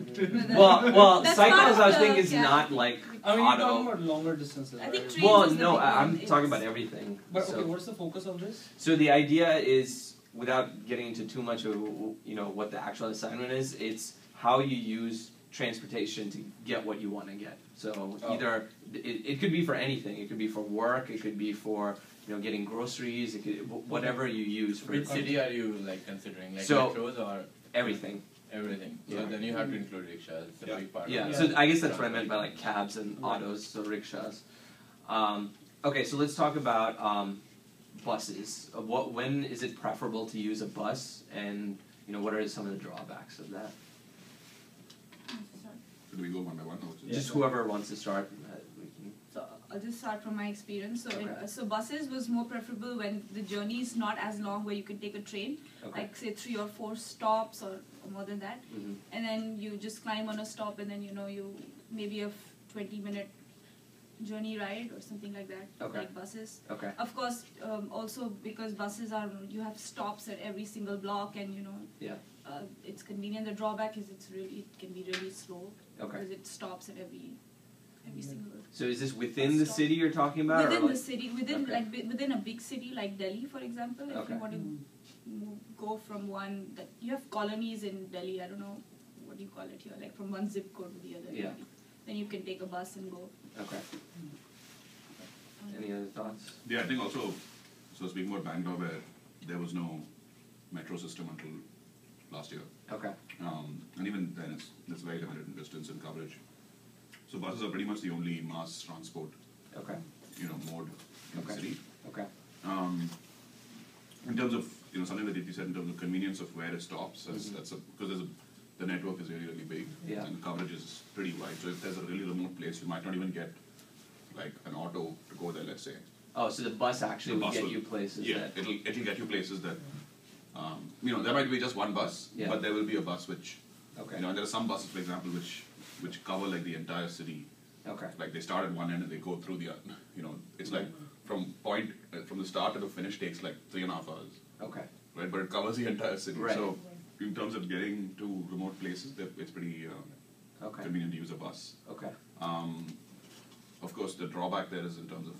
Well, That's cycles part of I was the thinking is carry. not like I mean, you're talking auto. about longer distances, I think right? trains Well, is the no, big I'm one. talking It's- about everything. But So- okay, what's the focus of this? So the idea is, without getting into too much of what the actual assignment is, it's how you use transportation to get what you want to get. So either it could be for anything. It could be for work. It could be for getting groceries. It could whatever you use for Which city are you like considering? Like So- metros or everything. everything? So Yeah. then you have to include rickshaws. It's a big part. Yeah. of So I guess that's what I meant by like cabs and autos, so rickshaws. Okay, so let's talk about buses. When is it preferable to use a bus, and what are some of the drawbacks of that? Should we go one by one? Or Just whoever wants to start. We can. So I'll just start from my experience. So, Okay. so buses was more preferable when the journey is not as long, where you can take a train, Okay. like say 3 or 4 stops or more than that, Mhm. and then you just climb on a stop, and then you maybe a 20-minute journey ride or something like that, Okay. like buses. Okay. Of course, also because buses you have stops at every single block, and Yeah. it's convenient. The drawback is it can be really slow Okay. because it stops at every single. So is this within Bus the stop. city you're talking about? Within or the like, city, within Okay. within a big city like Delhi, for example, if Okay. you want to go from you have colonies in Delhi. I don't know what do you call it here, like from one zip code to the other. Yeah. maybe. Then you can take a bus and go. Okay. Any other thoughts? Yeah, I think also, so speaking about Bangalore, where there was no metro system until last year. Okay. And even then, it's very limited in distance and coverage. So buses are pretty much the only mass transport, Okay. mode in the Okay. city. Okay. In terms of something that you said in terms of convenience of where it stops, because the network is really really big, Yeah. and the coverage is pretty wide. So if there's a really remote place, you might not even get like an auto to go there. Let's say. Oh, so the bus actually The will bus get will- you places Yeah, that. it'll get you places that there might be just one bus, Yeah. but there will be a bus which Okay. and there are some buses, for example, which cover like the entire city. Okay. Like they start at one end and they go through the it's like from the start to the finish takes like 3.5 hours, Okay. right? But it covers the entire city. Right. So in terms of getting to remote places, it's pretty Okay. convenient to use a bus. Okay. Of course, the drawback there is in terms of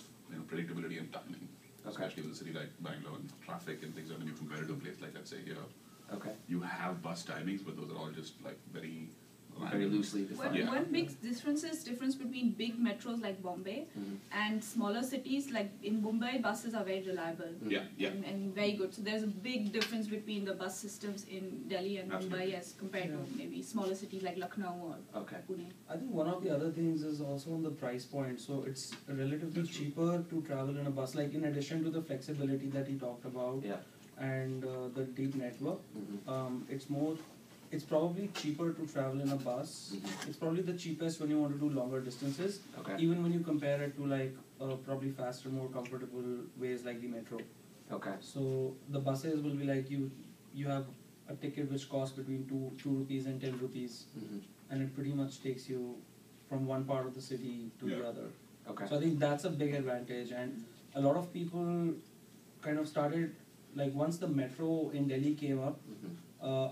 predictability and timing, Okay. especially with a city like Bangalore and traffic and things. When you compare it to a place like, let's say here, Okay. you have bus timings, but those are all just like very Very loosely defined. Yeah. One big difference between big metros like Bombay Mhm. and smaller cities like in Mumbai, buses are very reliable. Yeah, yeah. And very good. So there's a big difference between the bus systems in Delhi and Absolutely. Mumbai as compared to maybe smaller cities like Lucknow or Okay. Pune. I think one of the other things is also on the price point. So it's relatively cheaper to travel in a bus. Like in addition to the flexibility that he talked about Yeah. and the deep network, Mhm. it's probably cheaper to travel in a bus. Mhm. It's probably the cheapest when you want to do longer distances. Okay. Even when you compare it to like probably faster, more comfortable ways like the metro. Okay. So the buses will be like you have a ticket which costs between 2 rupees and 10 rupees, Mhm. and it pretty much takes you from one part of the city to the Yeah. other. Okay. So I think that's a big advantage, and a lot of people kind of started, like once the metro in Delhi came up, Mhm.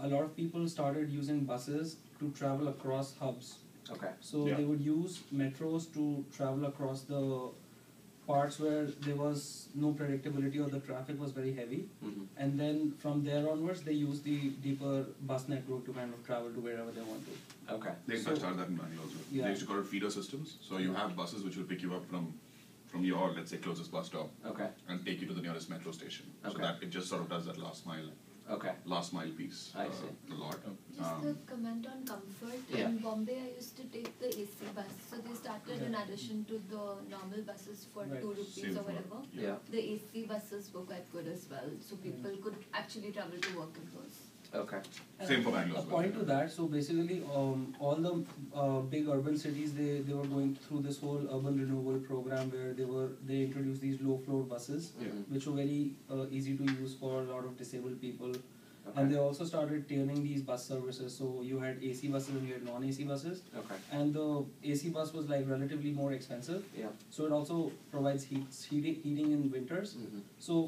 a lot of people started using buses to travel across hubs. Okay. So Yeah. they would use metros to travel across the parts where there was no predictability or the traffic was very heavy. Mhm. And then from there onwards, they use the deeper bus network to kind of travel to wherever they want to. Okay. They in So- fact started that in Bangalore also. Yeah. They used to call it feeder systems. So you have buses which will pick you up from your, let's say, closest bus stop Okay. and take you to the nearest metro station. So Okay. that it just sort of does that last mile Okay. piece I see. a lot. Just a comment on comfort. Yeah. In Bombay, I used to take the AC bus. So they started in addition to the normal buses for Right. 2 rupees Same or for- whatever. Yeah. The AC buses were quite good as well. So people could actually travel to work in those. Okay. Same for Bangalore A as well. point to that, so basically all the big urban cities, they were going through this whole urban renewal program where they introduced these low floor buses, Mhm. which were very easy to use for a lot of disabled people. Okay. And they also started tiering these bus services, so you had AC buses and you had non-AC buses. Okay. And the AC bus was like relatively more expensive, Yeah. so it also provides heating in winters. Mhm. So